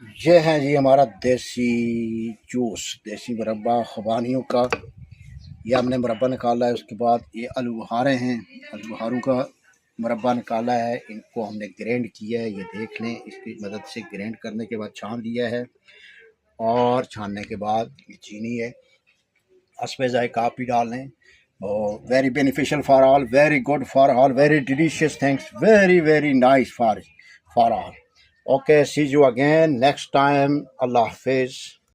ये है जी हमारा देसी जूस, देसी मुरब्बा खुबानियों का। ये हमने मुरब्बा निकाला है। उसके बाद ये आलू बुखारे हैं, आलू बुखारों का मुरब्बा निकाला है। इनको हमने ग्राइंड किया है, ये देख लें। इसकी मदद से ग्राइंड करने के बाद छान लिया है, और छानने के बाद ये चीनी है, हस्बे ज़ायक़ा आप भी डाल लें। और very beneficial for all, very good for all, very delicious things, very very nice for all. Okay, see you again next time. अल्लाह हाफिज़।